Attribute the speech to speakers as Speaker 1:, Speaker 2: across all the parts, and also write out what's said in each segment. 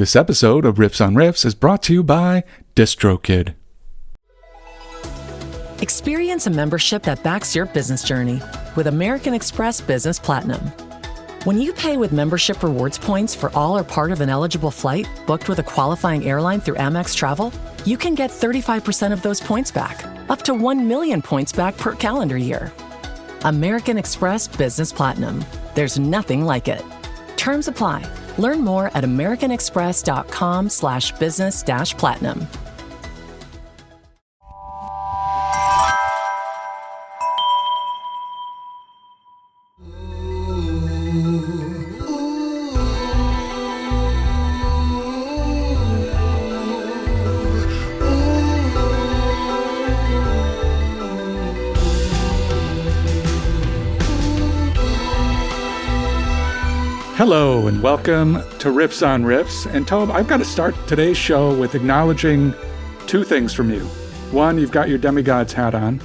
Speaker 1: This episode of Riffs on Riffs is brought to you by DistroKid.
Speaker 2: Experience a membership that backs your business journey with American Express Business Platinum. When you pay with membership rewards points for all or part of an eligible flight booked with a qualifying airline through Amex Travel, you can get 35% of those points back, up to 1 million points back per calendar year. American Express Business Platinum. There's nothing like it. Terms apply. Learn more at americanexpress.com/business-platinum.
Speaker 1: Hello and welcome to Riffs on Riffs. And Toby, I've got to start today's show with acknowledging two things from you. One, you've got your demigod's hat on.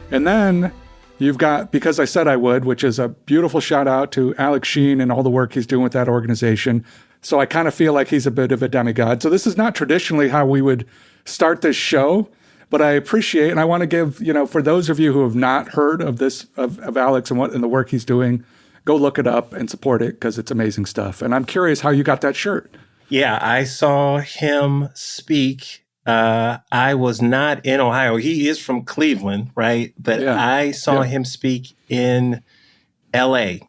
Speaker 1: And then you've got Because I Said I Would, which is a beautiful shout out to Alex Sheen and all the work he's doing with that organization. So I kind of feel like he's a bit of a demigod. So this is not traditionally how we would start this show, but I appreciate, and I want to give, for those of you who have not heard of this, of Alex and the work he's doing, go look it up and support it because it's amazing stuff. And I'm curious how you got that shirt.
Speaker 3: Yeah, I saw him speak. I was not in Ohio. He is from Cleveland, right? But yeah. I saw him speak in LA.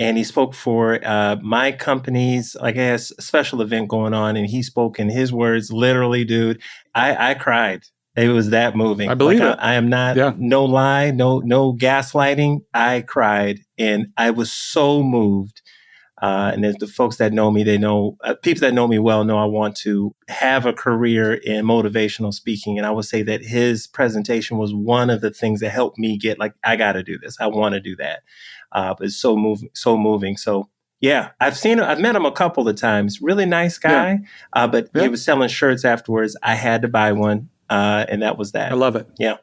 Speaker 3: And he spoke for my company's, I guess, special event going on. And he spoke in his words, literally, dude, I cried. It was that moving.
Speaker 1: I believe it.
Speaker 3: I am not, no lie, no gaslighting. I cried and I was so moved. And the folks that know me, they know, people that know me well know I want to have a career in motivational speaking. And I would say that his presentation was one of the things that helped me get like, I got to do this. I want to do that. But it's so moving. So yeah, I've met him a couple of times. Really nice guy. But he was selling shirts afterwards. I had to buy one. And that was that.
Speaker 1: I love it.
Speaker 3: Yeah.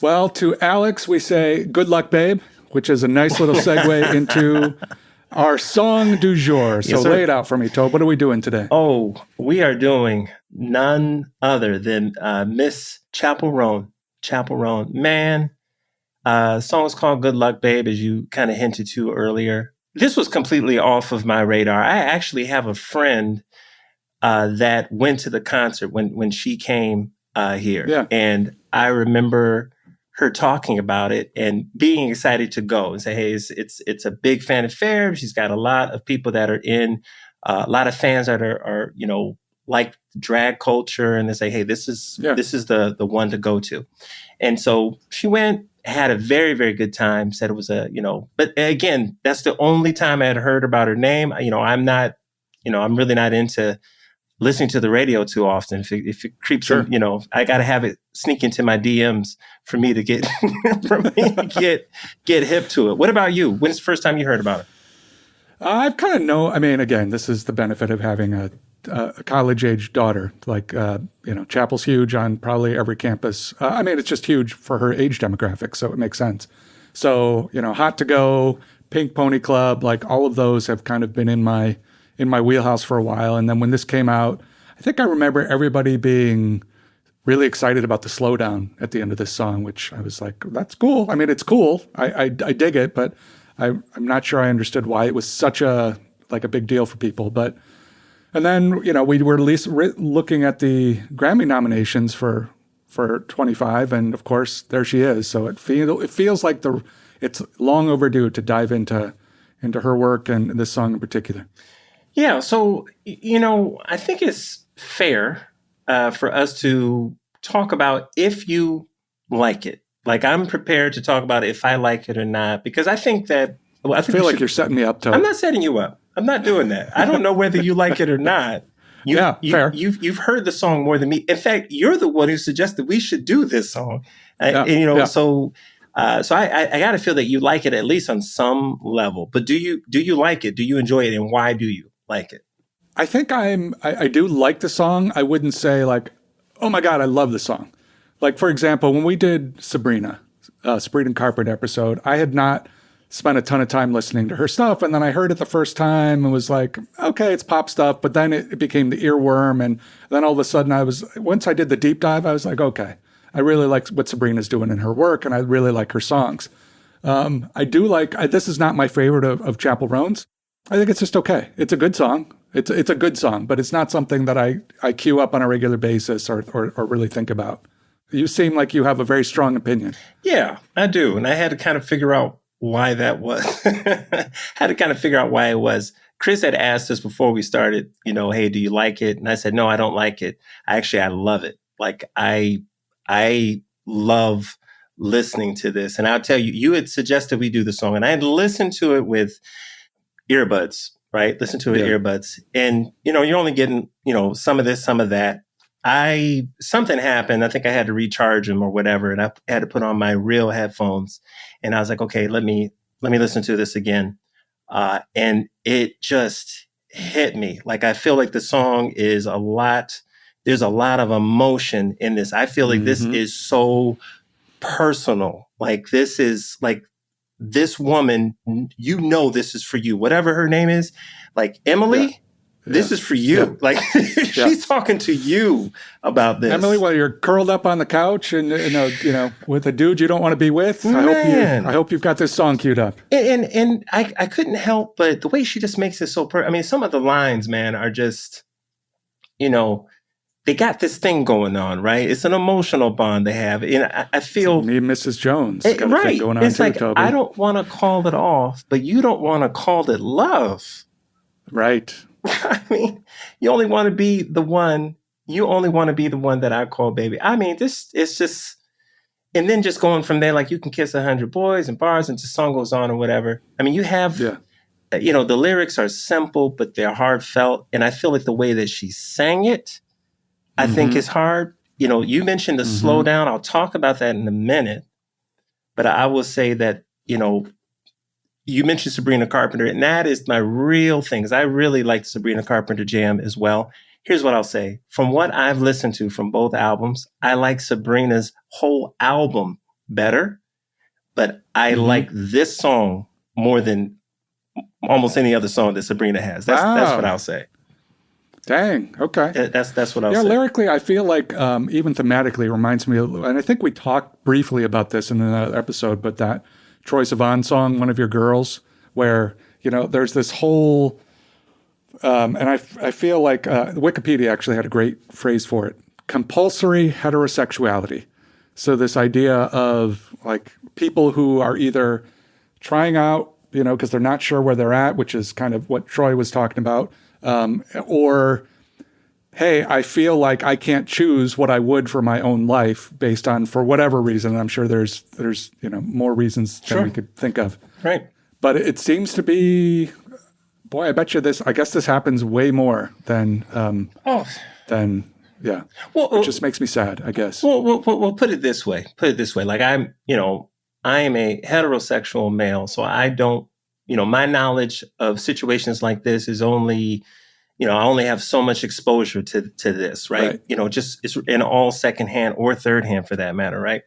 Speaker 1: Well, to Alex, we say, good luck, babe, which is a nice little segue into our song du jour. So lay it out for me, Toby. What are we doing today?
Speaker 3: Oh, we are doing none other than Miss Chappell Roan. Chappell Roan. Man, the song is called Good Luck, Babe, as you kind of hinted to earlier. This was completely off of my radar. I actually have a friend that went to the concert when she came here. Yeah. And I remember her talking about it and being excited to go and say, hey, it's a big fan affair. She's got a lot of people that are in, a lot of fans that are like drag culture. And they say, hey, this is the one to go to. And so she went, had a very, very good time, said it was but again, that's the only time I had heard about her name. I'm not, I'm really not into listening to the radio too often. If it creeps in, I got to have it sneak into my DMs for me to get get hip to it. What about you? When's the first time you heard about it?
Speaker 1: I've kind of know. I mean, again, this is the benefit of having a college-age daughter. Like, Chappell's huge on probably every campus. It's just huge for her age demographic, so it makes sense. So, Hot to Go, Pink Pony Club, like all of those have kind of been in my wheelhouse for a while. And then when this came out, I think I remember everybody being really excited about the slowdown at the end of this song, which I was like, that's cool. I mean, it's cool. I dig it, but I'm not sure I understood why it was such a big deal for people. And then, we were at least looking at the Grammy nominations for 25. And of course, there she is. So it feels like it's long overdue to dive into her work and this song in particular.
Speaker 3: Yeah, so, I think it's fair for us to talk about if you like it. Like, I'm prepared to talk about if I like it or not, because I think that...
Speaker 1: I feel like you're setting me up, Toby.
Speaker 3: I'm not setting you up. I'm not doing that. I don't know whether you like it or not.
Speaker 1: Fair.
Speaker 3: You've heard the song more than me. In fact, you're the one who suggested we should do this song. So I got to feel that you like it at least on some level. But do you like it? Do you enjoy it? And why do you like it?
Speaker 1: I think I do like the song. I wouldn't say like, oh my God, I love the song. Like, for example, when we did Sabrina Carpenter episode, I had not spent a ton of time listening to her stuff. And then I heard it the first time and was like, okay, it's pop stuff. But then it became the earworm. And then all of a sudden once I did the deep dive, I was like, okay, I really like what Sabrina's doing in her work. And I really like her songs. This is not my favorite of Chappell Roan's. I think it's just okay. It's a good song. It's a good song, but it's not something that I queue up on a regular basis or really think about. You seem like you have a very strong opinion.
Speaker 3: Yeah, I do. And I had to kind of figure out why that was. Had to kind of figure out why it was. Chris had asked us before we started, hey, do you like it? And I said, no, I don't like it. I love it. Like I love listening to this. And I'll tell you, you had suggested we do the song and I had listened to it with earbuds, right? Listen to it with earbuds. And, you're only getting, some of this, some of that. Something happened. I think I had to recharge them or whatever. And I had to put on my real headphones and I was like, okay, let me listen to this again. And it just hit me. Like, I feel like the song is there's a lot of emotion in this. I feel like this is so personal. Like, this is like this woman, this is for you, whatever her name is, like Emily. Yeah. This is for you. Yeah. Like she's talking to you about this.
Speaker 1: Emily, while you're curled up on the couch and with a dude you don't want to be with,
Speaker 3: Man.
Speaker 1: I hope you've got this song queued up.
Speaker 3: And I couldn't help but the way she just makes it so some of the lines, man, are just, they got this thing going on, right? It's an emotional bond they have. And I feel
Speaker 1: me and Mrs. Jones got a thing going on
Speaker 3: it's
Speaker 1: too,
Speaker 3: like,
Speaker 1: Toby.
Speaker 3: I don't want to call it off, but you don't want to call it love.
Speaker 1: Right.
Speaker 3: I mean, you only want to be the one that I call baby. I mean, this is just, and then just going from there, like you can kiss 100 boys and bars and the song goes on or whatever. I mean, you have, the lyrics are simple, but they're heartfelt. And I feel like the way that she sang it, I think is hard. You mentioned the slowdown. I'll talk about that in a minute, but I will say that, you mentioned Sabrina Carpenter, and that is my real thing, because I really like the Sabrina Carpenter jam as well. Here's what I'll say. From what I've listened to from both albums, I like Sabrina's whole album better, but I like this song more than almost any other song that Sabrina has. That's what I'll say.
Speaker 1: Dang. Okay.
Speaker 3: That's what I'll say.
Speaker 1: Yeah, lyrically, I feel like even thematically it reminds me of, and I think we talked briefly about this in another episode, but that Troye Sivan song, One of Your Girls, where, there's this whole, and I feel like Wikipedia actually had a great phrase for it, compulsory heterosexuality. So this idea of like people who are either trying out, because they're not sure where they're at, which is kind of what Troy was talking about, or hey, I feel like I can't choose what I would for my own life based on, for whatever reason. And I'm sure there's more reasons than we could think of.
Speaker 3: Right.
Speaker 1: But it seems to be, boy, I guess this happens way more than yeah. Well, it just makes me sad, I guess.
Speaker 3: Well, put it this way. Like I am a heterosexual male, so I don't, my knowledge of situations like this is only, I only have so much exposure to this, right? Just it's in all secondhand or third hand for that matter, right?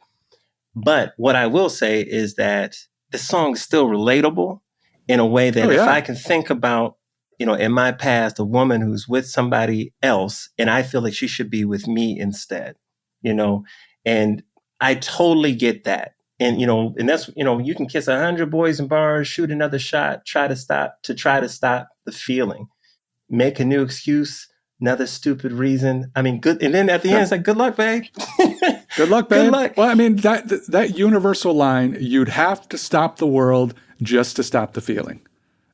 Speaker 3: But what I will say is that the song is still relatable in a way that if I can think about, in my past, a woman who's with somebody else and I feel like she should be with me instead, and I totally get that. And, and that's, you can kiss 100 boys in bars, shoot another shot, try to stop the feeling. Make a new excuse, another stupid reason. I mean, good. And then at the end, it's like, good luck, babe.
Speaker 1: Good luck, babe.
Speaker 3: Good luck.
Speaker 1: Well, I mean, that universal line, you'd have to stop the world just to stop the feeling.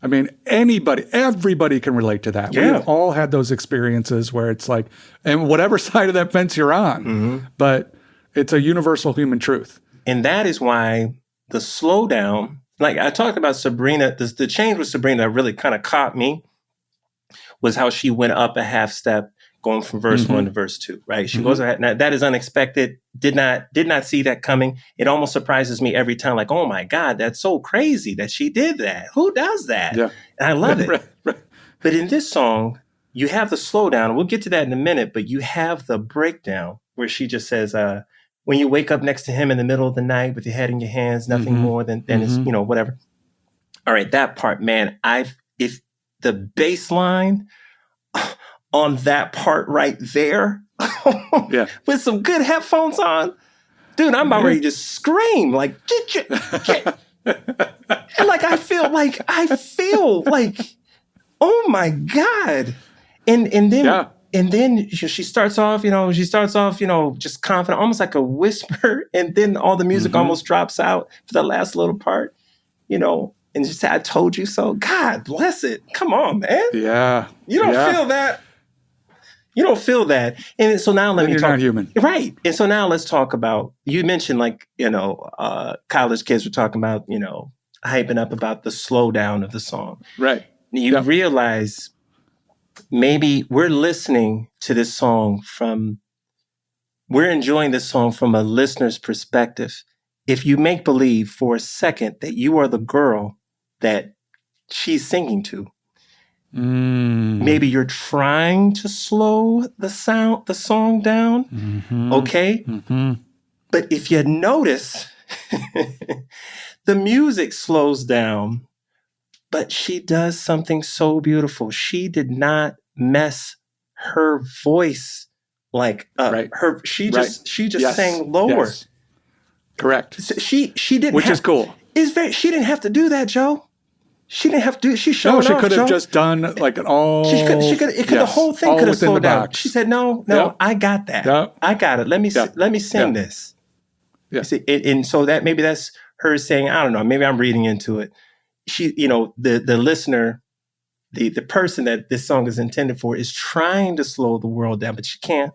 Speaker 1: I mean, everybody can relate to that.
Speaker 3: Yeah.
Speaker 1: We've all had those experiences where it's like, and whatever side of that fence you're on, but it's a universal human truth.
Speaker 3: And that is why the slowdown, like I talked about Sabrina, the change with Sabrina that really kind of caught me was how she went up a half step going from verse 1 to verse 2, right? She goes ahead. Now, that is unexpected. Did not see that coming. It almost surprises me every time. Like, oh my God, that's so crazy that she did that. Who does that? Yeah. And I love it. Right. But in this song, you have the slowdown. We'll get to that in a minute, but you have the breakdown where she just says, when you wake up next to him in the middle of the night with your head in your hands, nothing more than his, whatever. All right, that part, man. If the bass line on that part right there,
Speaker 1: Yeah.
Speaker 3: with some good headphones on, dude, I'm about ready to just scream like, and like I feel like, oh my God, and then.
Speaker 1: Yeah.
Speaker 3: And then she starts off, just confident, almost like a whisper. And then all the music almost drops out for the last little part, and she said, I told you so. God bless it. Come on, man.
Speaker 1: Yeah.
Speaker 3: You don't feel that. You don't feel that. And so now
Speaker 1: You're not human.
Speaker 3: Right. And so now let's talk about, you mentioned college kids were talking about, hyping up about the slowdown of the song.
Speaker 1: Right.
Speaker 3: You realize maybe we're listening to this song we're enjoying this song from a listener's perspective. If you make believe for a second that you are the girl that she's singing to, maybe you're trying to slow the song down. Okay. But if you notice, the music slows down. But she does something so beautiful. She did not mess her voice like
Speaker 1: right.
Speaker 3: She just sang lower.
Speaker 1: Yes. Correct.
Speaker 3: So she didn't,
Speaker 1: which is cool.
Speaker 3: She didn't have to do that, Joe. She didn't have to do it. She showed off.
Speaker 1: No, she could have
Speaker 3: Joe.
Speaker 1: just done like an all.
Speaker 3: The whole thing could have slowed down.
Speaker 1: box.
Speaker 3: She said, "No, I got that. I got it. Let me sing this."
Speaker 1: Yeah.
Speaker 3: See, and so that's her saying, I don't know, maybe I'm reading into it. She, the listener, the person that this song is intended for is trying to slow the world down, but you can't.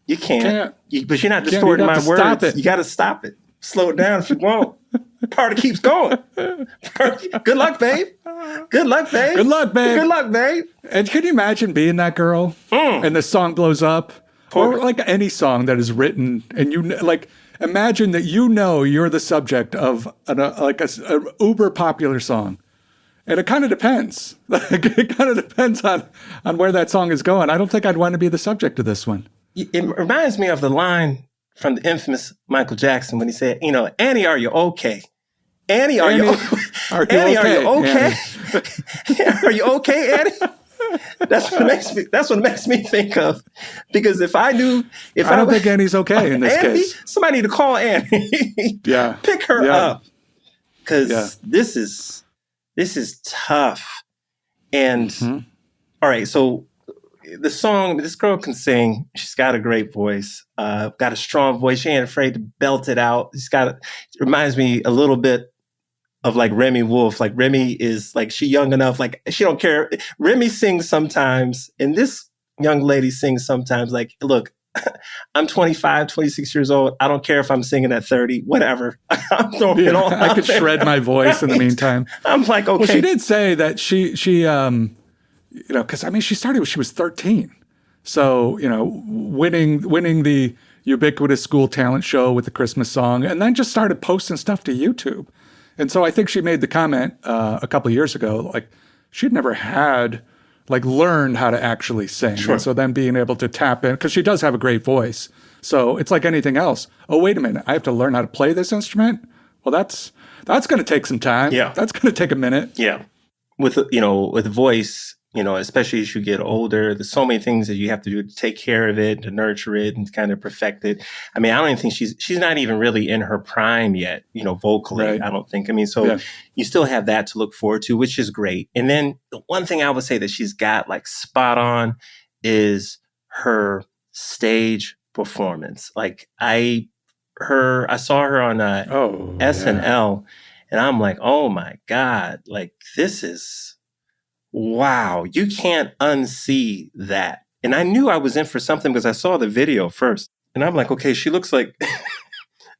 Speaker 3: You can't. But you're not distorting my words. You got to stop it. Slow it down if you want. Party keeps going. Good luck, babe. Good luck, babe.
Speaker 1: Good luck, babe.
Speaker 3: Good luck, babe.
Speaker 1: And can you imagine being that girl and the song blows up? Or like any song that is written and imagine that you're the subject of an uber popular song. And it kind of depends. It kind of depends on where that song is going. I don't think I'd want to be the subject of this one.
Speaker 3: It reminds me of the line from the infamous Michael Jackson when he said, Annie, are you okay? Annie, are you okay? Are you okay, Annie? That's what it makes me think of. Because I don't
Speaker 1: think Annie's okay in this case.
Speaker 3: Somebody need to call Annie.
Speaker 1: Yeah.
Speaker 3: Pick her up. Because this is tough. And all right, so the song, this girl can sing. She's got a great voice, got a strong voice. She ain't afraid to belt it out. It reminds me a little bit of like Remy Wolf. Like Remy is like, she young enough, like she don't care. Remy sings sometimes, and this young lady sings sometimes. Like, look, I'm 25, 26 years old. I don't care if I'm singing at 30, whatever. I'm throwing it all
Speaker 1: I could shred my voice in the meantime.
Speaker 3: I'm like, okay.
Speaker 1: Well, she did say that she because she started when she was 13. So, winning the ubiquitous school talent show with the Christmas song, and then just started posting stuff to YouTube. And so I think she made the comment a couple of years ago, like she'd never had learned how to actually sing.
Speaker 3: Sure.
Speaker 1: And so then being able to tap in, because she does have a great voice. So it's like anything else. Oh, wait a minute, I have to learn how to play this instrument? Well, that's going to take some time.
Speaker 3: Yeah.
Speaker 1: That's going to take a minute.
Speaker 3: Yeah. With voice, especially as you get older, there's so many things that you have to do to take care of it, to nurture it, and to kind of perfect it. I mean, I don't even think she's not even really in her prime yet, vocally. Right. I don't think. I mean, so you still have that to look forward to, which is great. And then the one thing I would say that she's got spot on is her stage performance. Like I saw her on SNL, and I'm like, oh my God, this is. Wow, you can't unsee that. And I knew I was in for something because I saw the video first. And I'm like, okay, she looks like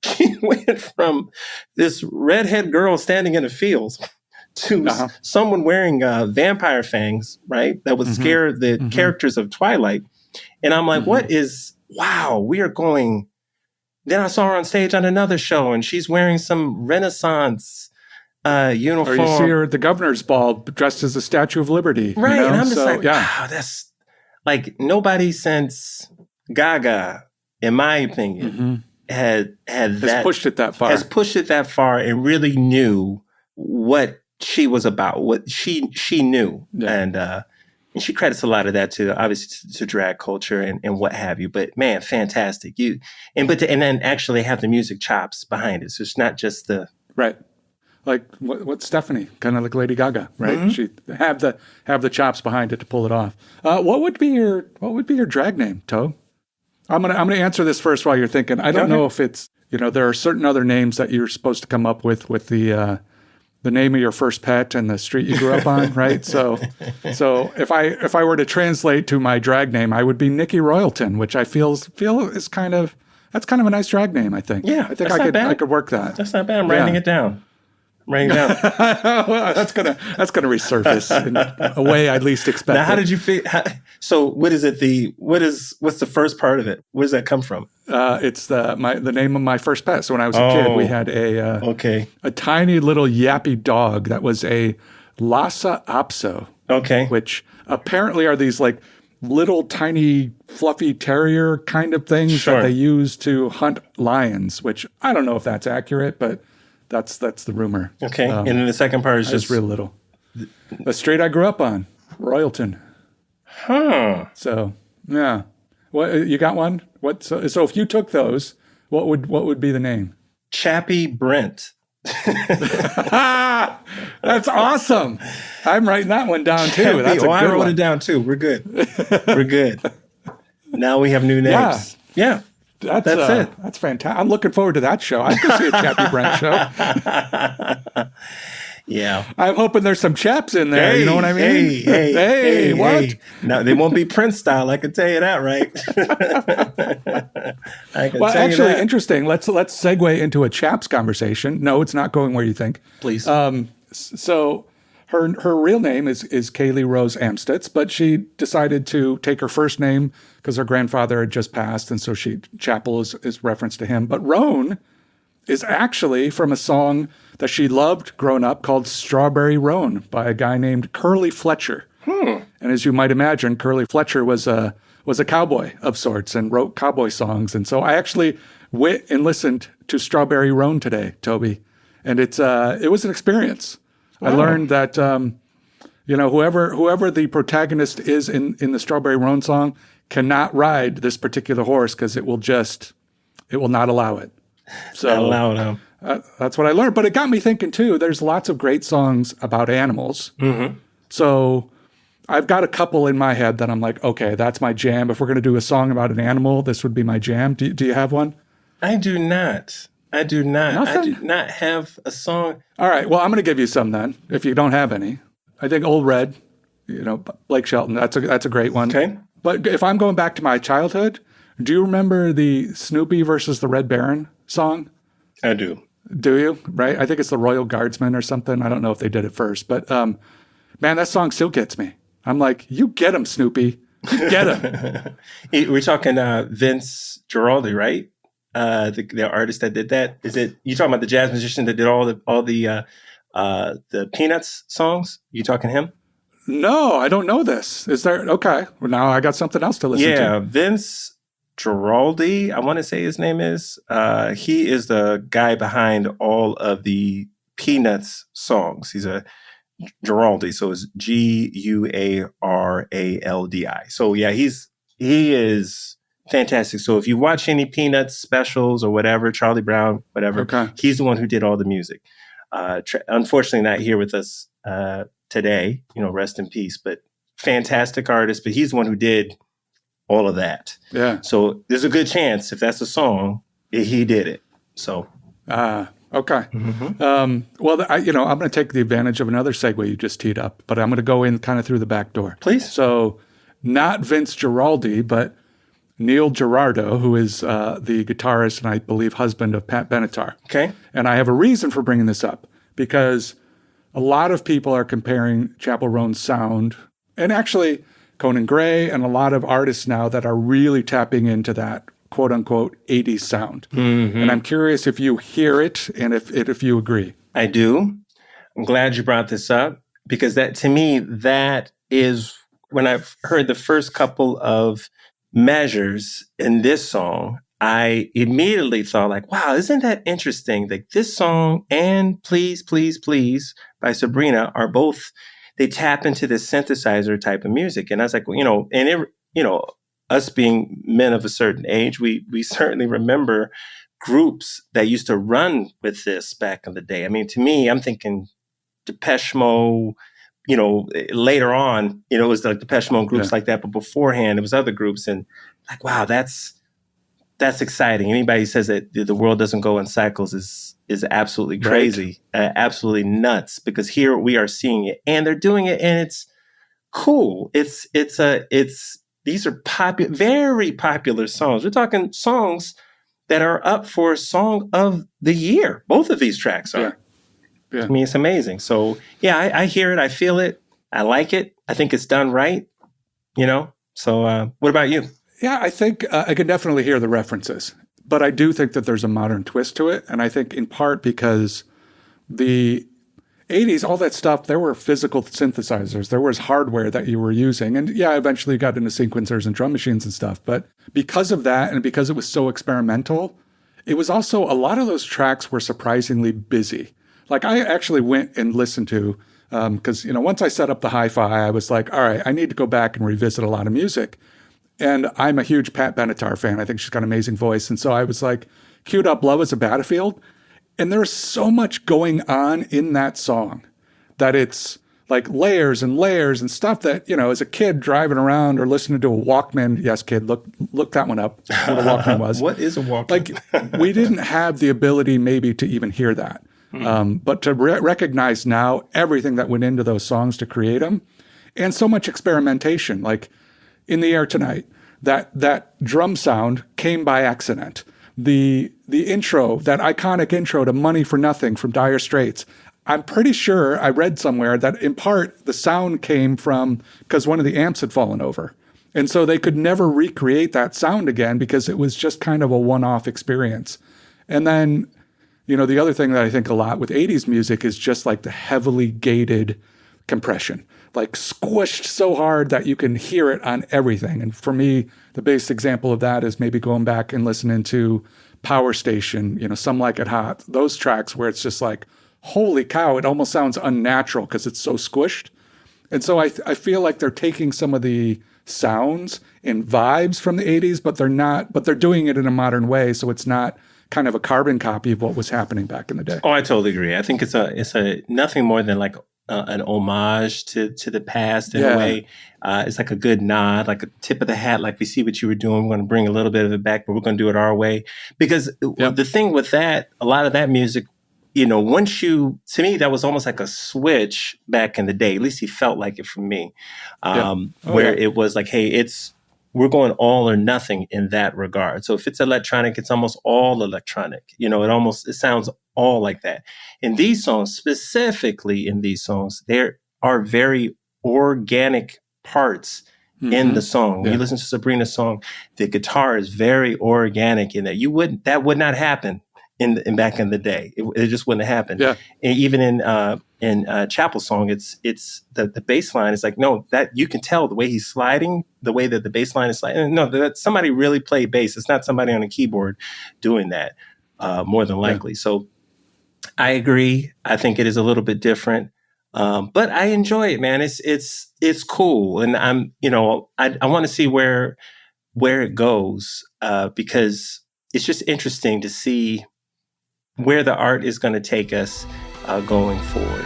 Speaker 3: she went from this redhead girl standing in the fields to someone wearing vampire fangs, right? That would scare the characters of Twilight. And I'm like, wow, we are going. Then I saw her on stage on another show and she's wearing some Renaissance uniform.
Speaker 1: Or you see her at the governor's ball dressed as the Statue of Liberty.
Speaker 3: Right. And I'm just wow, that's nobody since Gaga, in my opinion, has pushed it that far and really knew what she was about, what she knew.
Speaker 1: Yeah.
Speaker 3: And she credits a lot of that to, obviously, to drag culture and what have you. But man, fantastic. And then actually have the music chops behind it. So it's not just the
Speaker 1: Right. Like what's Stephanie, kind of like Lady Gaga, right? She have the chops behind it to pull it off. What would be your drag name, Toe? I'm gonna answer this first while you're thinking. I don't know if it's, there are certain other names that you're supposed to come up with the name of your first pet and the street you grew up on, right? So if I were to translate to my drag name, I would be Nikki Royalton, which I feel is kind of a nice drag name, I think.
Speaker 3: Yeah,
Speaker 1: I think I could work that.
Speaker 3: That's not bad. I'm writing it down.
Speaker 1: Well, that's gonna resurface in a way I'd least expect.
Speaker 3: Now, how did you feel? So, what is it? What's the first part of it? Where does that come from?
Speaker 1: It's the name of my first pet. So when I was a kid, we had a tiny little yappy dog that was a Lhasa Apso.
Speaker 3: Okay,
Speaker 1: which apparently are these like little tiny fluffy terrier kind of things that they use to hunt lions. Which I don't know if that's accurate, but that's the rumor.
Speaker 3: Okay, and then the second part is just
Speaker 1: real little. The street I grew up on, Royalton.
Speaker 3: Huh.
Speaker 1: So yeah, what you got one? What? So if you took those, what would be the name?
Speaker 3: Chappie Brent.
Speaker 1: That's awesome. I'm writing that one down too. That's a good
Speaker 3: I wrote
Speaker 1: one.
Speaker 3: it down too. We're good. We're good. Now we have new names. Yeah. That's it.
Speaker 1: That's fantastic. I'm looking forward to that show. I can see a Chappie Brent show.
Speaker 3: Yeah.
Speaker 1: I'm hoping there's some chaps in there. You know what I mean? Hey, what?
Speaker 3: Hey. No, they won't be Prince style. I can tell you that, right?
Speaker 1: Actually, interesting. Let's segue into a chaps conversation. No, it's not going where you think.
Speaker 3: Please.
Speaker 1: So her real name is Kaylee Rose Amstutz, but she decided to take her first name because her grandfather had just passed, and so Chappell is reference to him. But Roan is actually from a song that she loved growing up called Strawberry Roan by a guy named Curly Fletcher. And as you might imagine, Curly Fletcher was a cowboy of sorts and wrote cowboy songs. And so I actually went and listened to Strawberry Roan today, Toby, and it was an experience. Wow. I learned that whoever the protagonist is in the Strawberry Roan song cannot ride this particular horse because it will not allow it. So
Speaker 3: not allow him.
Speaker 1: That's what I learned. But it got me thinking too. There's lots of great songs about animals. Mm-hmm. So I've got a couple in my head that I'm like, okay, that's my jam. If we're going to do a song about an animal, this would be my jam. Do you have one?
Speaker 3: I do not.
Speaker 1: Nothing?
Speaker 3: I do not have a song.
Speaker 1: All right. Well, I'm going to give you some then, if you don't have any. I think Old Red, Blake Shelton, that's a great one.
Speaker 3: Okay.
Speaker 1: But if I'm going back to my childhood, do you remember the Snoopy versus the Red Baron song?
Speaker 3: I do.
Speaker 1: Do you? Right? I think it's the Royal Guardsmen or something. I don't know if they did it first. But, man, that song still gets me. I'm like, you get him, Snoopy. You get him.
Speaker 3: We're talking Vince Guaraldi, right? The artist that did that. Is it you talking about the jazz musician that did all the Peanuts songs? You talking him?
Speaker 1: No, I don't know this. Is there? Okay. Well, now I got something else to listen to.
Speaker 3: Yeah, Vince Guaraldi, I want to say his name is. He is the guy behind all of the Peanuts songs. He's a Guaraldi, so it's Guaraldi. So yeah, he is fantastic. So if you watch any Peanuts specials or whatever, Charlie Brown, whatever, he's the one who did all the music. Unfortunately, not here with us today. Rest in peace. But fantastic artist. But he's the one who did all of that.
Speaker 1: Yeah.
Speaker 3: So there's a good chance if that's a song, he did it. So.
Speaker 1: Okay. Mm-hmm. Well, I'm going to take the advantage of another segue you just teed up, but I'm going to go in kind of through the back door.
Speaker 3: Please.
Speaker 1: So not Vince Guaraldi, but Neil Girardo, who is the guitarist and I believe husband of Pat Benatar.
Speaker 3: Okay.
Speaker 1: And I have a reason for bringing this up because a lot of people are comparing Chappell Roan's sound, and actually Conan Gray and a lot of artists now that are really tapping into that quote unquote 80s sound. Mm-hmm. And I'm curious if you hear it and if you agree.
Speaker 3: I do. I'm glad you brought this up because that to me, that is when I've heard the first couple of measures in this song, I immediately thought like, wow, isn't that interesting? Like this song and Please, Please, Please by Sabrina are both, they tap into this synthesizer type of music. And I was like, well, us being men of a certain age, we certainly remember groups that used to run with this back in the day. I mean, to me, I'm thinking Depeche Mode, later on, it was like Depeche Mode groups like that. But beforehand, it was other groups. And like, wow, that's exciting. Anybody who says that the world doesn't go in cycles is absolutely crazy, absolutely nuts, because here we are seeing it and they're doing it and it's cool. These are very popular songs. We're talking songs that are up for Song of the Year. Both of these tracks are. Yeah. I mean, it's amazing. So yeah, I hear it. I feel it. I like it. I think it's done right. So what about you?
Speaker 1: Yeah, I think I can definitely hear the references, but I do think that there's a modern twist to it. And I think in part because the 80s, all that stuff, there were physical synthesizers. There was hardware that you were using. And yeah, eventually got into sequencers and drum machines and stuff. But because of that, and because it was so experimental, it was also, a lot of those tracks were surprisingly busy. Like I actually went and listened to, because, once I set up the hi-fi, I was like, all right, I need to go back and revisit a lot of music. And I'm a huge Pat Benatar fan. I think she's got an amazing voice. And so I was like, queued up Love is a Battlefield. And there's so much going on in that song that it's like layers and layers and stuff that, as a kid driving around or listening to a Walkman. Yes, kid, look that one up, what a Walkman was.
Speaker 3: What is a Walkman?
Speaker 1: Like we didn't have the ability maybe to even hear that. But to recognize now everything that went into those songs to create them, and so much experimentation, like In the Air Tonight, that drum sound came by accident. The intro, that iconic intro to Money for Nothing from Dire Straits, I'm pretty sure I read somewhere that in part the sound came from because one of the amps had fallen over. And so they could never recreate that sound again because it was just kind of a one-off experience. And then, the other thing that I think a lot with 80s music is just like the heavily gated compression, like squished so hard that you can hear it on everything. And for me, the best example of that is maybe going back and listening to Power Station, Some Like It Hot, those tracks where it's just like, holy cow, it almost sounds unnatural because it's so squished. And so I feel like they're taking some of the sounds and vibes from the 80s, but they're doing it in a modern way. So it's not kind of a carbon copy of what was happening back in the day.
Speaker 3: Oh, I totally agree. I think it's a nothing more than like an homage to the past in a way. It's like a good nod, like a tip of the hat, like we see what you were doing. We're going to bring a little bit of it back, but we're going to do it our way. Because the thing with that, a lot of that music, to me, that was almost like a switch back in the day. At least he felt like it for me, it was like, hey, we're going all or nothing in that regard. So if it's electronic, it's almost all electronic. It sounds all like that. In these songs, specifically in these songs, there are very organic parts in the song. When you listen to Sabrina's song, the guitar is very organic in that. That would not happen in back in the day. It just wouldn't happen. Yeah. And even in Chappell's song, it's the bass line is like, no, that you can tell the way he's sliding, the way that the bass line is sliding. No, that somebody really played bass. It's not somebody on a keyboard doing that, more than likely. So I agree. I think it is a little bit different. But I enjoy it, man. It's cool. And I want to see where it goes, because it's just interesting to see where the art is going to take us going forward.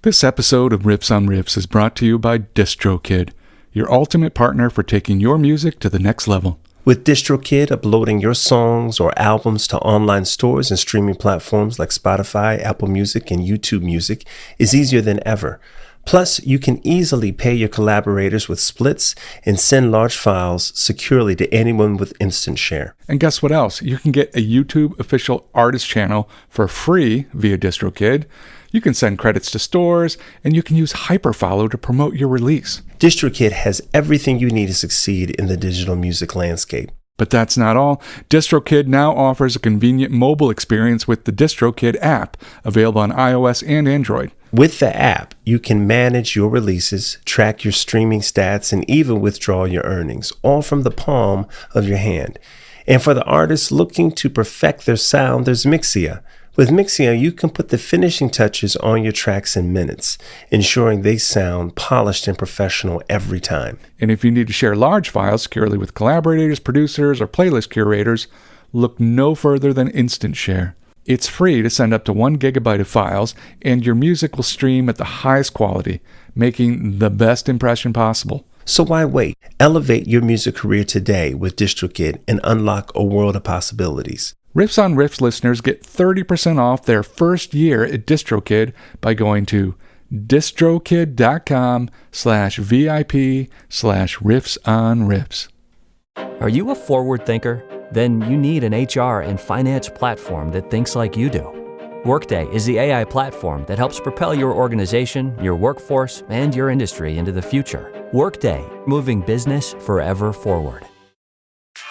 Speaker 1: This episode of Riffs on Riffs is brought to you by DistroKid, your ultimate partner for taking your music to the next level.
Speaker 3: With DistroKid, uploading your songs or albums to online stores and streaming platforms like Spotify, Apple Music, and YouTube Music is easier than ever. Plus, you can easily pay your collaborators with splits and send large files securely to anyone with Instant Share.
Speaker 1: And guess what else? You can get a YouTube official artist channel for free via DistroKid. You can send credits to stores, and you can use Hyperfollow to promote your release.
Speaker 3: DistroKid has everything you need to succeed in the digital music landscape.
Speaker 1: But that's not all. DistroKid now offers a convenient mobile experience with the DistroKid app, available on iOS and Android.
Speaker 3: With the app, you can manage your releases, track your streaming stats, and even withdraw your earnings, all from the palm of your hand. And for the artists looking to perfect their sound, there's Mixia. With Mixia, you can put the finishing touches on your tracks in minutes, ensuring they sound polished and professional every time.
Speaker 1: And if you need to share large files securely with collaborators, producers, or playlist curators, look no further than Instant Share. It's free to send up to 1 gigabyte of files, and your music will stream at the highest quality, making the best impression possible.
Speaker 3: So why wait? Elevate your music career today with DistroKid and unlock a world of possibilities.
Speaker 1: Riffs on Riffs listeners get 30% off their first year at DistroKid by going to distrokid.com/VIP/riffs-on-riffs.
Speaker 4: Are you a forward thinker? Then you need an HR and finance platform that thinks like you do. Workday is the AI platform that helps propel your organization, your workforce, and your industry into the future. Workday, moving business forever forward.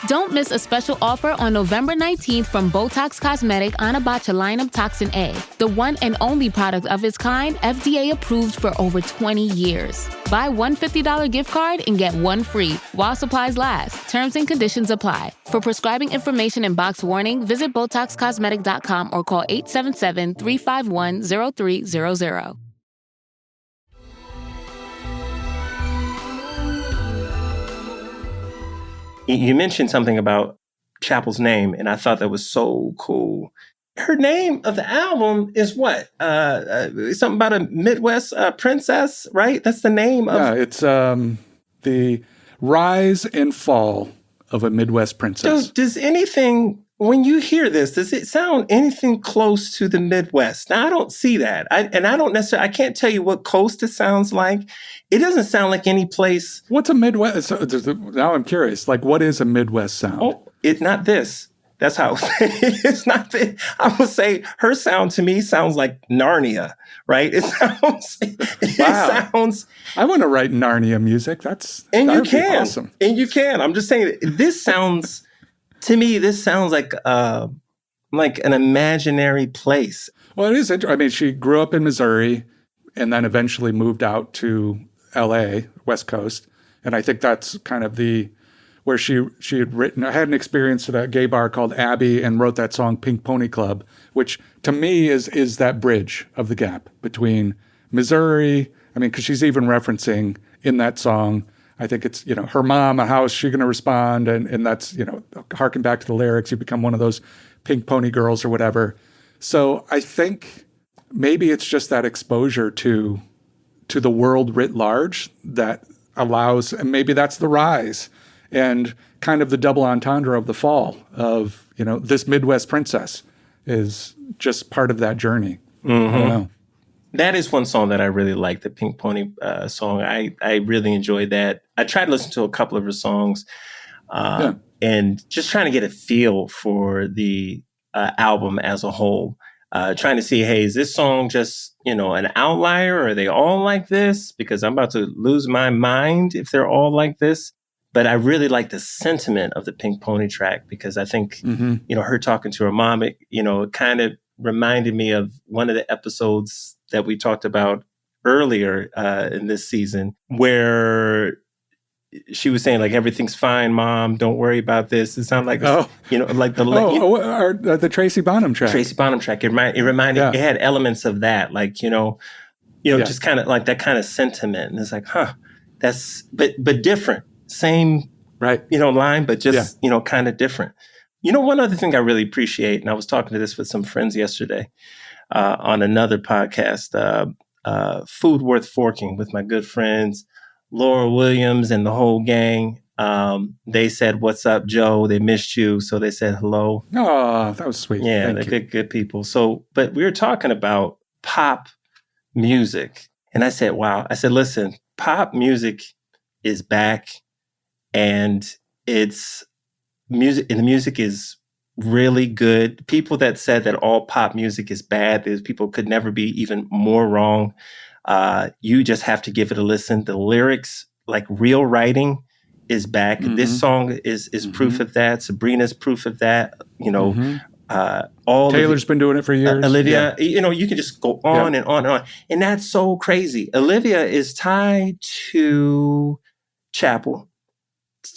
Speaker 5: Don't miss a special offer on November 19th from Botox Cosmetic on Botulinum Toxin A, the one and only product of its kind FDA approved for over 20 years. Buy one $50 gift card and get one free while supplies last. Terms and conditions apply. For prescribing information and box warning, visit BotoxCosmetic.com or call 877-351-0300.
Speaker 3: You mentioned something about Chappell's name, and I thought that was so cool. Her name of the album is what? Something about a Midwest princess, right? That's the name of...
Speaker 1: Yeah, it's the rise and fall of a Midwest princess.
Speaker 3: Does anything, when you hear this, does it sound anything close to the Midwest? Now, I don't see that. I can't tell you what coast it sounds like. It doesn't sound like any place.
Speaker 1: What's a Midwest? Now I'm curious. Like, what is a Midwest sound?
Speaker 3: Oh, it's not this. That's how it's not this. I would say her sound to me sounds like Narnia, right? It sounds.
Speaker 1: Wow.
Speaker 3: It sounds.
Speaker 1: I want to write Narnia music. That'd be awesome.
Speaker 3: And you can. I'm just saying. This sounds to me. This sounds like an imaginary place.
Speaker 1: Well, it is interesting. I mean, she grew up in Missouri, and then eventually moved out to L.A., West Coast, and I think that's kind of where she had written. I had an experience at a gay bar called Abbey and wrote that song Pink Pony Club, which to me is that bridge of the gap between Missouri. I mean, because she's even referencing in that song, I think it's, her mom, how is she going to respond? And that's, harken back to the lyrics, you become one of those pink pony girls or whatever. So I think maybe it's just that exposure to the world writ large that allows, and maybe that's the rise and kind of the double entendre of the fall of, this Midwest princess is just part of that journey. Mm-hmm. I don't know.
Speaker 3: That is one song that I really like, the Pink Pony song. I really enjoyed that. I tried to listen to a couple of her songs and just trying to get a feel for the album as a whole. Trying to see, hey, is this song just, an outlier? Or are they all like this? Because I'm about to lose my mind if they're all like this. But I really like the sentiment of the Pink Pony track because I think, her talking to her mom, it kind of reminded me of one of the episodes that we talked about earlier in this season where she was saying, like, everything's fine, Mom. Don't worry about this. It sounded like, like
Speaker 1: the Tracy Bonham track.
Speaker 3: Tracy Bonham track. It reminded, it had elements of that, like, just kind of like that kind of sentiment. And it's like, that's, but different. Same,
Speaker 1: right?
Speaker 3: Line, but just, kind of different. One other thing I really appreciate, and I was talking to this with some friends yesterday on another podcast, Food Worth Forking with my good friends, Laura Williams and the whole gang. They said, "What's up, Joe?" They missed you. So they said hello.
Speaker 1: Oh, that was sweet.
Speaker 3: Yeah, they're good people. So, but we were talking about pop music. And I said, wow. I said, listen, pop music is back and it's music, and the music is really good. People that said that all pop music is bad, those people could never be even more wrong. You just have to give it a listen. The lyrics, like real writing, is back. Mm-hmm. This song is mm-hmm. proof of that. Sabrina's proof of that. All
Speaker 1: Taylor's been doing it for years.
Speaker 3: Olivia, you can just go on and on and on. And that's so crazy. Olivia is tied to Chappell.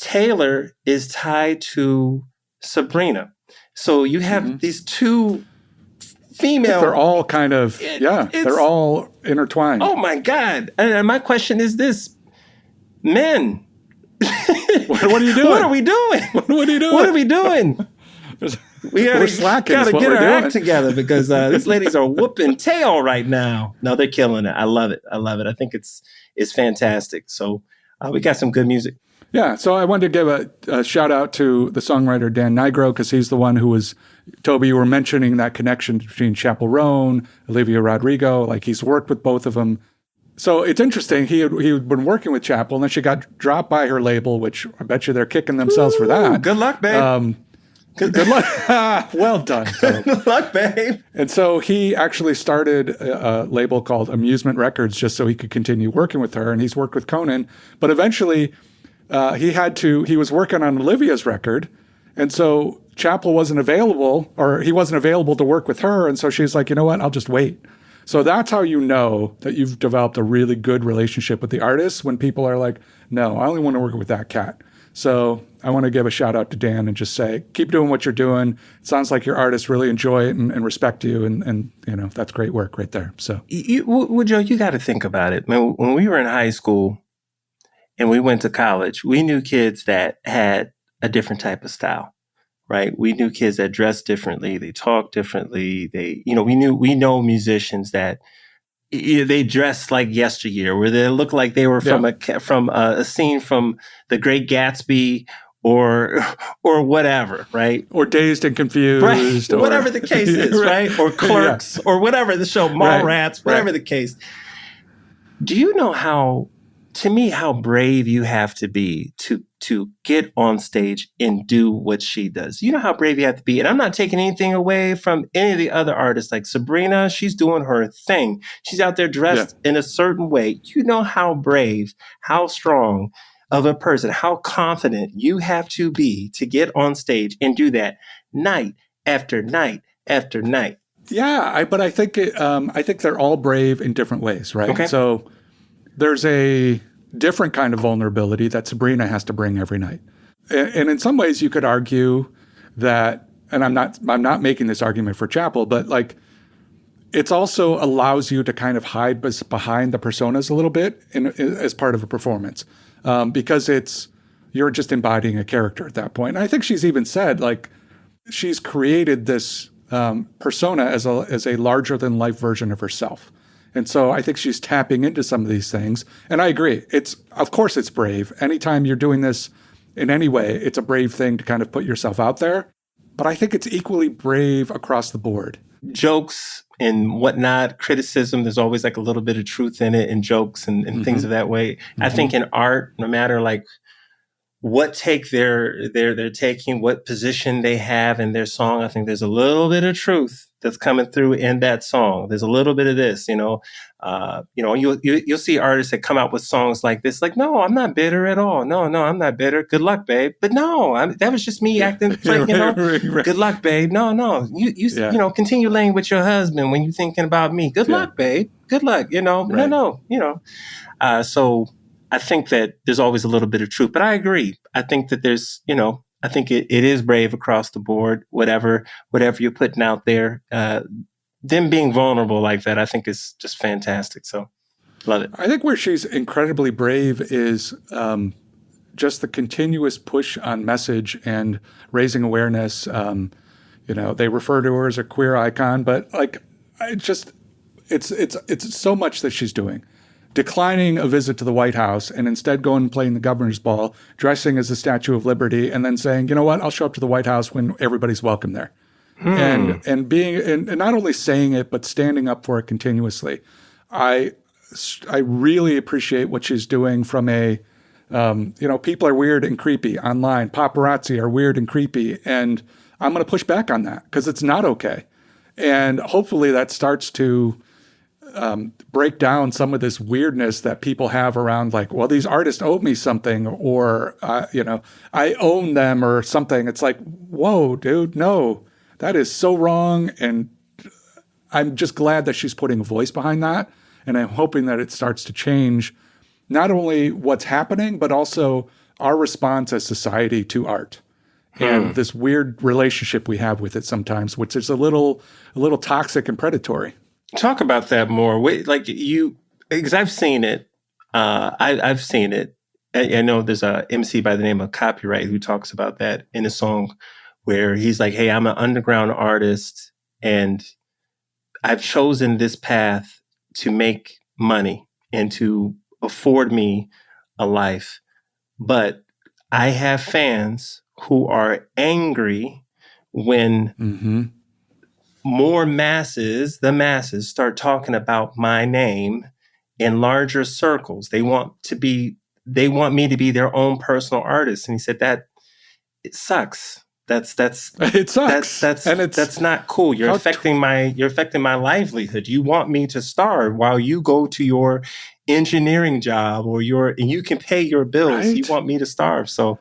Speaker 3: Taylor is tied to Sabrina. So you have these two female.
Speaker 1: They're all kind of, they're all intertwined.
Speaker 3: Oh my God. And my question is this, men.
Speaker 1: What are you doing?
Speaker 3: What are we doing?
Speaker 1: What are you doing?
Speaker 3: What are we doing?
Speaker 1: We're slacking.
Speaker 3: Gotta get our
Speaker 1: doing.
Speaker 3: act together because these ladies are whooping tail right now. No, they're killing it. I love it. I think it's fantastic. So we got some good music.
Speaker 1: Yeah. So I wanted to give a shout out to the songwriter Dan Nigro, because he's the one who was, Toby, you were mentioning that connection between Chappell Roan, Olivia Rodrigo. Like, he's worked with both of them. So it's interesting. He had been working with Chappell, and then she got dropped by her label, which I bet you they're kicking themselves for that.
Speaker 3: Good luck, babe.
Speaker 1: Good luck. Well done.
Speaker 3: Good luck, babe.
Speaker 1: And so he actually started a label called Amusement Records just so he could continue working with her. And he's worked with Conan. But eventually he was working on Olivia's record. And so Chappell wasn't available, or he wasn't available to work with her. And so she's like, you know what? I'll just wait. So that's how you know that you've developed a really good relationship with the artist, when people are like, no, I only want to work with that cat. So I want to give a shout out to Dan and just say, keep doing what you're doing. It sounds like your artists really enjoy it and respect you. And you know, that's great work right there. So
Speaker 3: Joe, you got to think about it. When we were in high school and we went to college, we knew kids that had a different type of style, right? We knew kids that dressed differently. They talked differently. We know musicians that they dressed like yesteryear, where they look like they were from a scene from The Great Gatsby or whatever, right?
Speaker 1: Or Dazed and Confused.
Speaker 3: Right.
Speaker 1: Or
Speaker 3: whatever the case is, right? Or Clerks, or whatever the show, Mallrats, whatever the case. Do you know how brave you have to be to get on stage and do what she does? You know how brave you have to be. And I'm not taking anything away from any of the other artists. Like Sabrina, she's doing her thing. She's out there dressed in a certain way. You know how brave, how strong of a person, how confident you have to be to get on stage and do that night after night after night.
Speaker 1: Yeah, but I think I think they're all brave in different ways, right?
Speaker 3: Okay.
Speaker 1: So there's a different kind of vulnerability that Sabrina has to bring every night. And in some ways you could argue that, and I'm not making this argument for Chappell, but like, it's also allows you to kind of hide behind the personas a little bit as part of a performance, because you're just embodying a character at that point. And I think she's even said, like, she's created this persona as a larger than life version of herself. And so I think she's tapping into some of these things. And I agree. Of course it's brave. Anytime you're doing this in any way, it's a brave thing to kind of put yourself out there. But I think it's equally brave across the board.
Speaker 3: Jokes and whatnot, criticism, there's always like a little bit of truth in it, and jokes and things of that way. I think in art, no matter like what take they're taking, what position they have in their song, I think there's a little bit of truth that's coming through in that song. There's a little bit of this, you'll see artists that come out with songs like this, like, no, I'm not bitter at all. No, I'm not bitter. Good luck, babe. But no, that was just me acting like,
Speaker 1: Right. Good
Speaker 3: luck, babe. No, you continue laying with your husband when you're thinking about me. Good luck, babe. Good luck.
Speaker 1: Right.
Speaker 3: So I think that there's always a little bit of truth, but I agree. I think that there's, I think it is brave across the board, whatever you're putting out there. Them being vulnerable like that, I think is just fantastic. So love it.
Speaker 1: I think where she's incredibly brave is just the continuous push on message and raising awareness. They refer to her as a queer icon, but like, it's so much that she's doing. Declining a visit to the White House and instead going and playing the governor's ball, dressing as the Statue of Liberty, and then saying, you know what, I'll show up to the White House when everybody's welcome there. And not only saying it, but standing up for it continuously. I really appreciate what she's doing from people are weird and creepy online. Paparazzi are weird and creepy. And I'm going to push back on that because it's not okay. And hopefully that starts to break down some of this weirdness that people have around, like, well, these artists owe me something, or, I own them or something. It's like, whoa, dude, no, that is so wrong. And I'm just glad that she's putting a voice behind that. And I'm hoping that it starts to change not only what's happening, but also our response as society to art. and this weird relationship we have with it sometimes, which is a little toxic and predatory.
Speaker 3: Talk about that more. Because I've seen it. I've seen it. I know there's a MC by the name of Copyright who talks about that in a song where he's like, hey, I'm an underground artist and I've chosen this path to make money and to afford me a life. But I have fans who are angry when more the masses start talking about my name in larger circles. They want me to be their own personal artist. And he said that it sucks. It sucks. That's not cool. You're affecting my livelihood. You want me to starve while you go to your engineering job and you can pay your bills. Right? You want me to starve. So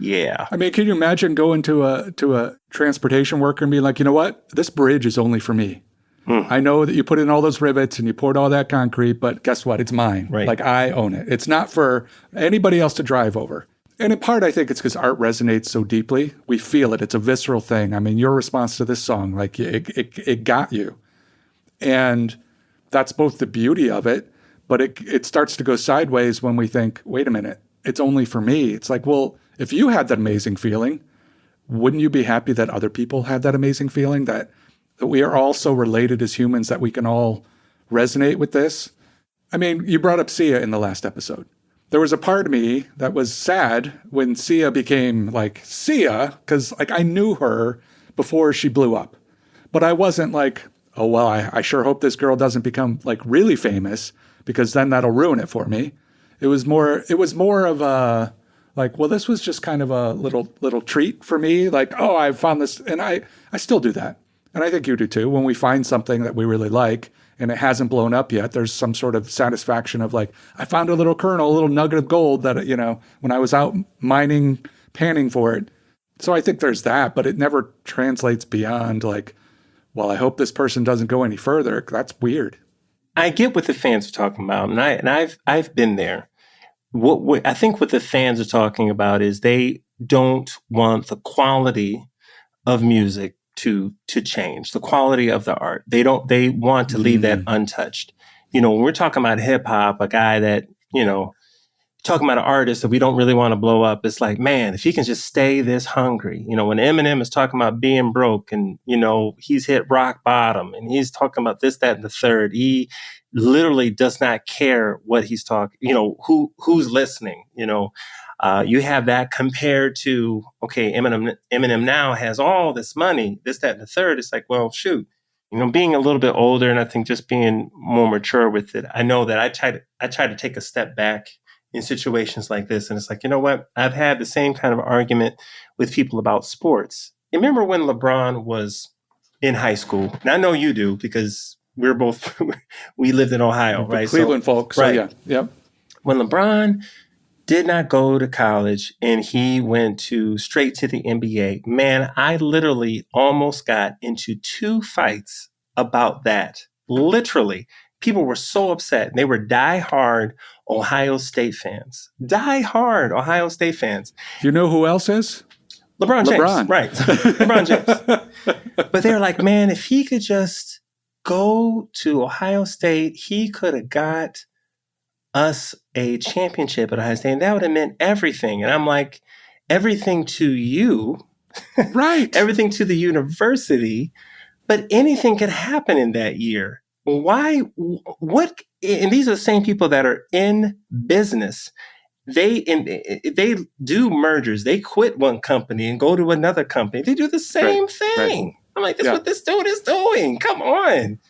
Speaker 3: yeah. I
Speaker 1: mean, can you imagine going to a transportation worker and being like, you know what? This bridge is only for me. I know that you put in all those rivets and you poured all that concrete, but guess what? It's mine.
Speaker 3: Right.
Speaker 1: Like I own it. It's not for anybody else to drive over. And in part, I think it's because art resonates so deeply. We feel it. It's a visceral thing. I mean, your response to this song, like it got you. And that's both the beauty of it, but it starts to go sideways when we think, wait a minute, it's only for me. It's like, well, if you had that amazing feeling, wouldn't you be happy that other people had that amazing feeling, that we are all so related as humans that we can all resonate with this? I mean, you brought up Sia in the last episode. There was a part of me that was sad when Sia became like Sia, because like I knew her before she blew up. But I wasn't like, oh, well, I sure hope this girl doesn't become like really famous, because then that'll ruin it for me. It was more of a like, well, this was just kind of a little treat for me. Like, oh, I found this. And I still do that. And I think you do too. When we find something that we really like and it hasn't blown up yet, there's some sort of satisfaction of like, I found a little kernel, a little nugget of gold that, when I was out panning for it. So I think there's that, but it never translates beyond like, well, I hope this person doesn't go any further. That's weird.
Speaker 3: I get what the fans are talking about, and I've been there. What I think what the fans are talking about is they don't want the quality of music to change, the quality of the art. They want to leave that untouched. When we're talking about hip hop, a guy that, talking about an artist that we don't really want to blow up, it's like, man, if he can just stay this hungry. When Eminem is talking about being broke and, he's hit rock bottom and he's talking about this, that, and the third, he literally does not care what he's talking, who's listening, you have that compared to, okay, Eminem now has all this money, this, that, and the third. It's like, well, shoot, being a little bit older and I think just being more mature with it, I know that I try to take a step back in situations like this. And it's like, you know what? I've had the same kind of argument with people about sports. You remember when LeBron was in high school? And I know you do because we're both, we lived in Ohio, right?
Speaker 1: Cleveland folks.
Speaker 3: Right.
Speaker 1: So, yeah. Yep.
Speaker 3: When LeBron did not go to college and he went straight to the NBA, man, I literally almost got into 2 fights about that. Literally. People were so upset. They were diehard Ohio State fans. Diehard Ohio State fans.
Speaker 1: You know who else is?
Speaker 3: LeBron James. Right. LeBron James. But they're like, man, if he could just go to Ohio State, he could have got us a championship at Ohio State. And that would have meant everything. And I'm like, everything to you.
Speaker 1: Right.
Speaker 3: Everything to the university. But anything could happen in that year. Why? What? And these are the same people that are in business. They do mergers. They quit one company and go to another company. They do the same thing. Right. I'm like, that's what this dude is doing. Come on.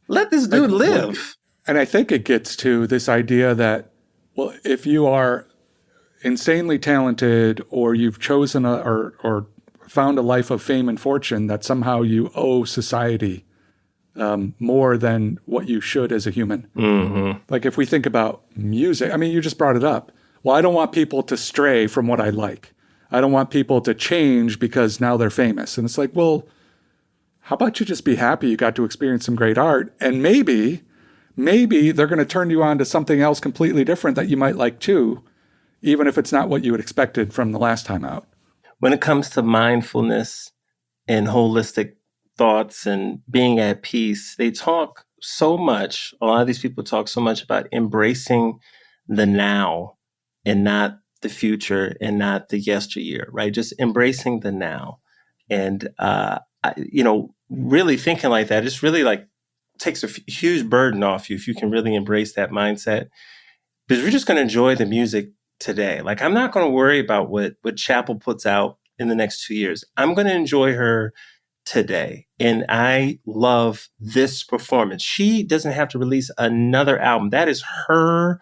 Speaker 3: Let this dude live.
Speaker 1: And I think it gets to this idea that, well, if you are insanely talented or you've chosen or found a life of fame and fortune, that somehow you owe society more than what you should as a human.
Speaker 3: Mm-hmm.
Speaker 1: Like if we think about music, I mean, you just brought it up. Well, I don't want people to stray from what I like. I don't want people to change because now they're famous. And it's like, well, how about you just be happy you got to experience some great art? And maybe they're going to turn you on to something else completely different that you might like too, even if it's not what you had expected from the last time out.
Speaker 3: when it comes to mindfulness and holistic thoughts and being at peace, they talk so much. A lot of these people talk so much about embracing the now and not the future and not the yesteryear, right? Just embracing the now. And, really thinking like that, just really like takes a huge burden off you if you can really embrace that mindset. Because we're just going to enjoy the music today. Like, I'm not going to worry about what Chappell puts out in the next 2 years. I'm going to enjoy her today. And I love this performance. She doesn't have to release another album. That is her,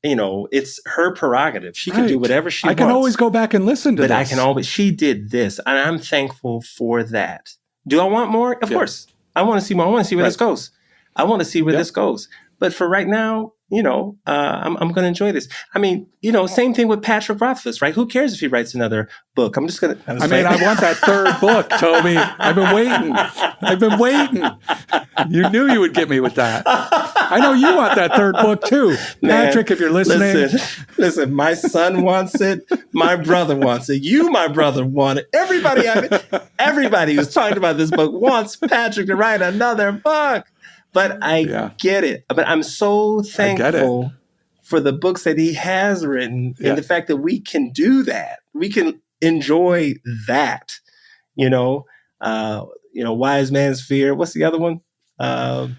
Speaker 3: it's her prerogative. She can do whatever she wants.
Speaker 1: I can always go back and listen to this.
Speaker 3: She did this. And I'm thankful for that. Do I want more? Of course. I want to see more. I want to see where this goes. I want to see where this goes. But for right now, I'm going to enjoy this. I mean, same thing with Patrick Rothfuss, right? Who cares if he writes another book? I'm just going to...
Speaker 1: I want that third book, Toby. I've been waiting. You knew you would get me with that. I know you want that third book too. Man, Patrick, if you're listening.
Speaker 3: Listen, my son wants it. My brother wants it. You, my brother, want it. Everybody who's talking about this book wants Patrick to write another book. But I get it. But I'm so thankful for the books that he has written and the fact that we can do that. We can enjoy that. Wise Man's Fear. What's the other one?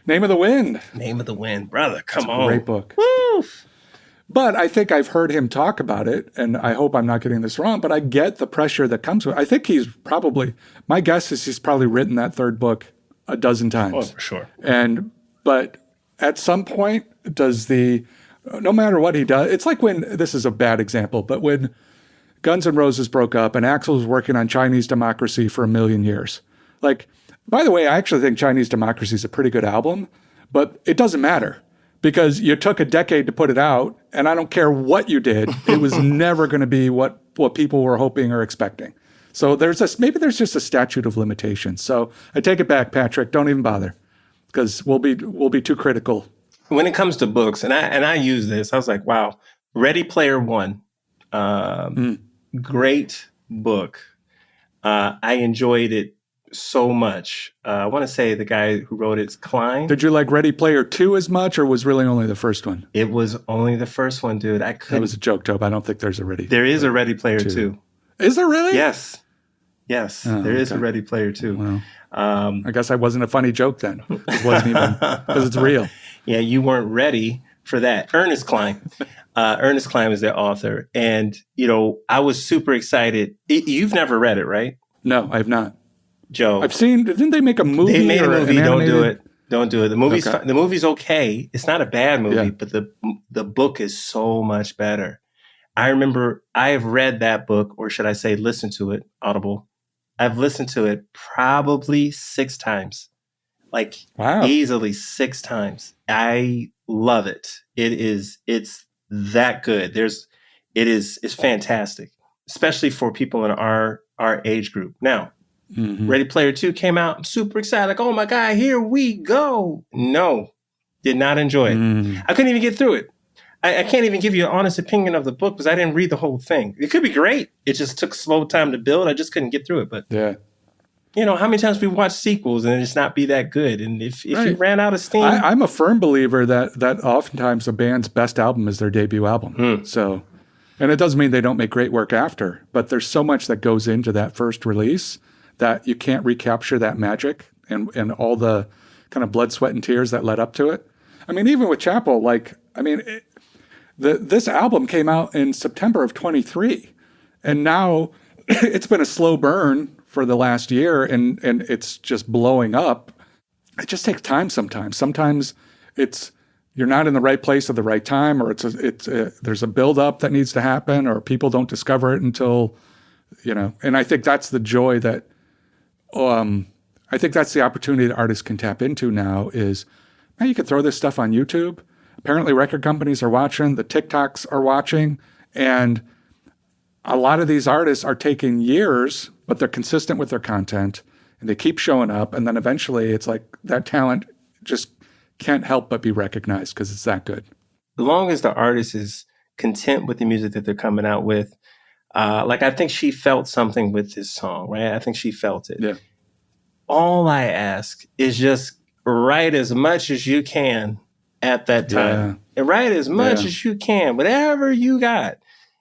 Speaker 1: Name of the Wind.
Speaker 3: Name of the Wind. Brother, come on.
Speaker 1: Great book.
Speaker 3: Woo!
Speaker 1: But I think I've heard him talk about it, and I hope I'm not getting this wrong, but I get the pressure that comes with it. I think my guess is he's probably written that third book a dozen times.
Speaker 3: Oh, for sure.
Speaker 1: But at some point, no matter what he does, it's like this is a bad example, but when Guns N' Roses broke up and Axl was working on Chinese Democracy for 1,000,000 years. Like, by the way, I actually think Chinese Democracy is a pretty good album, but it doesn't matter because you took a decade to put it out, and I don't care what you did, it was never going to be what people were hoping or expecting. So maybe there's just a statute of limitations. So I take it back, Patrick. Don't even bother, because we'll be too critical.
Speaker 3: When it comes to books, and I use this, I was like, wow, Ready Player One, great book. I enjoyed it so much. I want to say the guy who wrote it's Klein.
Speaker 1: Did you like Ready Player 2 as much, or was really only the first one?
Speaker 3: It was only the first one, dude. That
Speaker 1: was a joke, Tobe. I don't think there's a Ready.
Speaker 3: There is a Ready Player 2.
Speaker 1: Is there really?
Speaker 3: Yes. There is a Ready Player 2.
Speaker 1: Well, I guess I wasn't a funny joke then. It wasn't even, because it's real.
Speaker 3: Yeah, you weren't ready for that. Ernest Klein. Ernest Klein is the author. And, I was super excited. You've never read it, right?
Speaker 1: No, I have not.
Speaker 3: Joe.
Speaker 1: I've seen, didn't they make a movie?
Speaker 3: They made a movie. Don't do it.
Speaker 1: Don't
Speaker 3: do it. The movie's okay. It's not a bad movie, but the book is so much better. I remember I have read that book, or should I say listen to it, Audible. I've listened to it probably 6 times. Like easily 6 times. I love it. It's that good. It's fantastic, especially for people in our age group. Now, Ready Player 2 came out. I'm super excited. Like, oh my God, here we go. No, did not enjoy it. I couldn't even get through it. I can't even give you an honest opinion of the book because I didn't read the whole thing. It could be great. It just took slow time to build. I just couldn't get through it. But how many times we watch sequels and it just not be that good? And if you ran out of steam,
Speaker 1: I'm a firm believer that oftentimes a band's best album is their debut album. So, and it doesn't mean they don't make great work after, but there's so much that goes into that first release that you can't recapture that magic and all the kind of blood, sweat, and tears that led up to it. I mean, even with Chappell, this album came out in September of 23, and now it's been a slow burn for the last year, and it's just blowing up. It just takes time sometimes. Sometimes you're not in the right place at the right time, or there's a buildup that needs to happen, or people don't discover it until, and I think that's the joy that, I think that's the opportunity that artists can tap into now is, man, you can throw this stuff on YouTube. Apparently record companies are watching, the TikToks are watching, and a lot of these artists are taking years, but they're consistent with their content, and they keep showing up, and then eventually it's like that talent just can't help but be recognized because it's that good.
Speaker 3: As long as the artist is content with the music that they're coming out with, Like, I think she felt something with this song, right? I think she felt it.
Speaker 1: Yeah.
Speaker 3: All I ask is just write as much as you can at that time. And write as much as you can, whatever you got.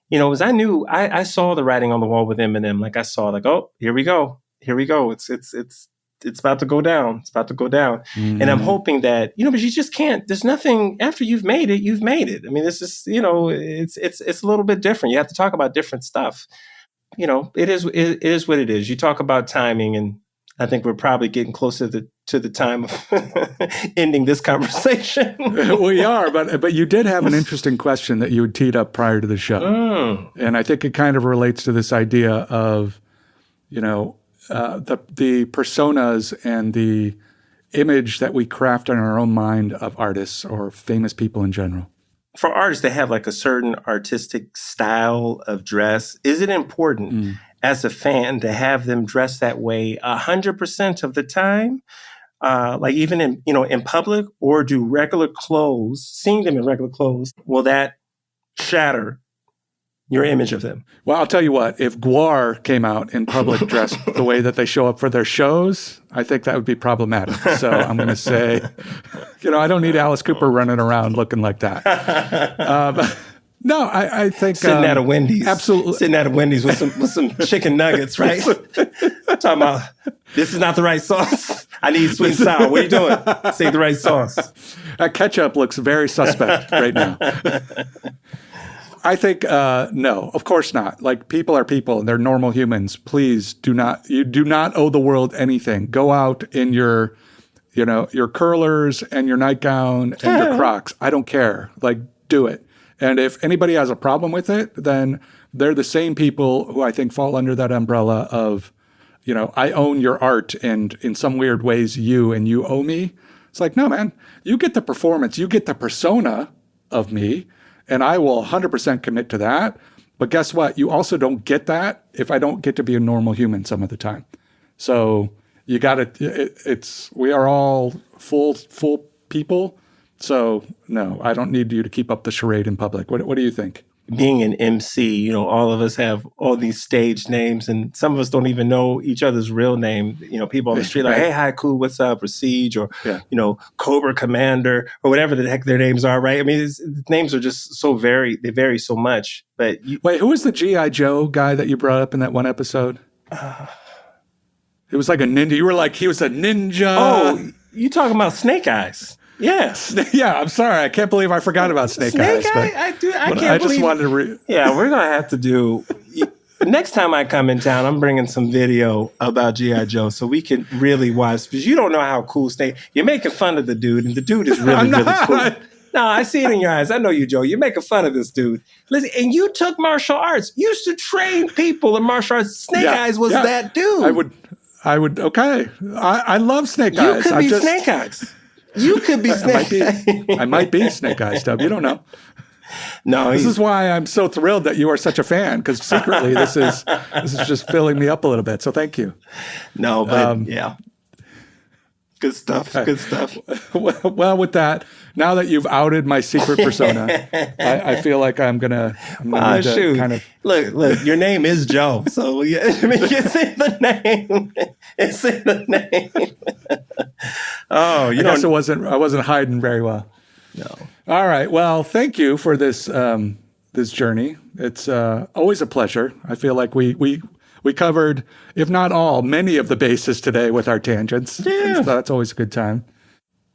Speaker 3: Because I knew, I saw the writing on the wall with Eminem. Like, I saw, like, oh, here we go. It's about to go down. It's about to go down.
Speaker 1: Mm-hmm.
Speaker 3: And I'm hoping that, but you just can't, there's nothing, after you've made it, you've made it. I mean, this is, it's a little bit different. You have to talk about different stuff. It is what it is. You talk about timing, and I think we're probably getting closer to the time of ending this conversation.
Speaker 1: We are, but you did have an interesting question that you had teed up prior to the show. And I think it kind of relates to this idea of, the personas and the image that we craft in our own mind of artists or famous people in general.
Speaker 3: For artists that have like a certain artistic style of dress, is it important as a fan to have them dress that way 100% of the time? Like even in public, or do regular clothes, seeing them in regular clothes, will that shatter your image of them?
Speaker 1: Well, I'll tell you what, if Gwar came out in public dressed the way that they show up for their shows, I think that would be problematic. So I'm going to say, I don't need Alice Cooper running around looking like that. No, I think
Speaker 3: sitting at a Wendy's,
Speaker 1: absolutely
Speaker 3: sitting at a Wendy's with some chicken nuggets, right? Talking about, this is not the right sauce. I need sweet and sour. What are you doing? Say the right sauce.
Speaker 1: That ketchup looks very suspect right now. I think no, of course not. Like, people are people, and they're normal humans. Please you do not owe the world anything. Go out in your curlers and your nightgown and your Crocs. I don't care. Like, do it. And if anybody has a problem with it, then they're the same people who I think fall under that umbrella of, I own your art, and in some weird ways you owe me. It's like, no, man, you get the performance, you get the persona of me, and I will 100% commit to that. But guess what? You also don't get that if I don't get to be a normal human some of the time. So you got to, we are all full people. So no, I don't need you to keep up the charade in public. What do you think?
Speaker 3: Being an MC, all of us have all these stage names, and some of us don't even know each other's real name. People on the street like, hey, hi, cool, what's up, or Siege, or, Cobra Commander, or whatever the heck their names are, right? I mean, names are just so they vary so much. But
Speaker 1: wait, who was the G.I. Joe guy that you brought up in that one episode? It was like a ninja. You were like, he was a ninja.
Speaker 3: Oh, you talking about Snake Eyes. Yeah.
Speaker 1: Yeah, I'm sorry. I can't believe I forgot about Snake Eyes.
Speaker 3: I can't believe.
Speaker 1: Just wanted to
Speaker 3: Yeah, we're going to have to do... Next time I come in town, I'm bringing some video about G.I. Joe so we can really watch. Because you don't know how cool Snake... You're making fun of the dude, and the dude is really cool. No, I see it in your eyes. I know you, Joe. You're making fun of this dude. Listen, and you took martial arts. You used to train people in martial arts. Snake Eyes was that dude.
Speaker 1: I would. Okay. I love Snake Eyes.
Speaker 3: You could be Snake Eyes. You could be Snake Eyes.
Speaker 1: I might be Snake Eyes, Toby. You don't know.
Speaker 3: No,
Speaker 1: this is why I'm so thrilled that you are such a fan, because secretly this is just filling me up a little bit. So thank you.
Speaker 3: No, but yeah. Good stuff. Good stuff.
Speaker 1: Well, with that, now that you've outed my secret persona, I feel like I'm gonna need to kind of
Speaker 3: look. Your name is Joe, so yeah, I mean, it's in the name. It's in the name. Oh,
Speaker 1: I guess I wasn't hiding very well.
Speaker 3: No.
Speaker 1: All right. Well, thank you for this this journey. It's always a pleasure. I feel like we covered, if not all, many of the bases today with our tangents.
Speaker 3: Yeah.
Speaker 1: So that's always a good time.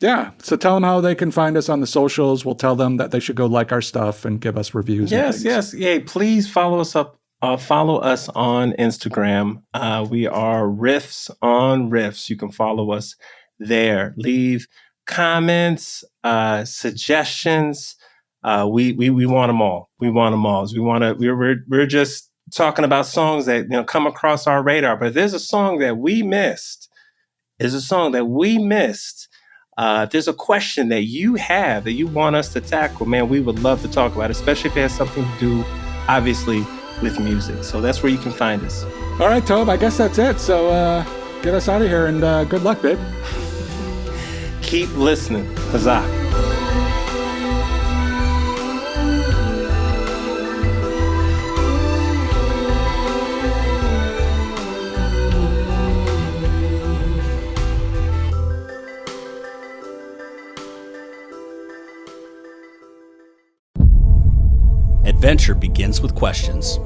Speaker 1: Yeah. So tell them how they can find us on the socials. We'll tell them that they should go like our stuff and give us reviews.
Speaker 3: Yes. Yeah. Please follow us up. Follow us on Instagram. We are Riffs on Riffs. You can follow us there. Leave comments, suggestions. We want them all. We want them all. We're just talking about songs that come across our radar. But if there's a song that we missed, if there's a question that you have that you want us to tackle, man, we would love to talk about it, especially if it has something to do, obviously, with music. So that's where you can find us.
Speaker 1: All right, Tobe, I guess that's it. So get us out of here, and good luck, babe.
Speaker 3: Keep listening. Huzzah.
Speaker 6: future begins with questions.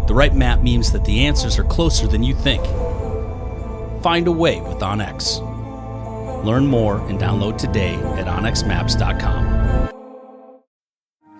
Speaker 6: The right map means that the answers are closer than you think. Find a way with OnX. Learn more and download today at onxmaps.com.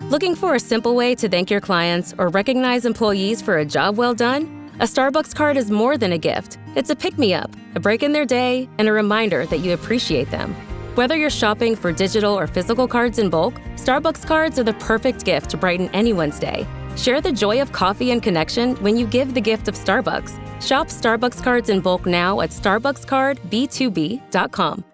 Speaker 7: Looking for a simple way to thank your clients or recognize employees for a job well done? A Starbucks card is more than a gift. It's a pick-me-up, a break in their day, and a reminder that you appreciate them. Whether you're shopping for digital or physical cards in bulk, Starbucks cards are the perfect gift to brighten anyone's day. Share the joy of coffee and connection when you give the gift of Starbucks. Shop Starbucks cards in bulk now at starbuckscardb2b.com.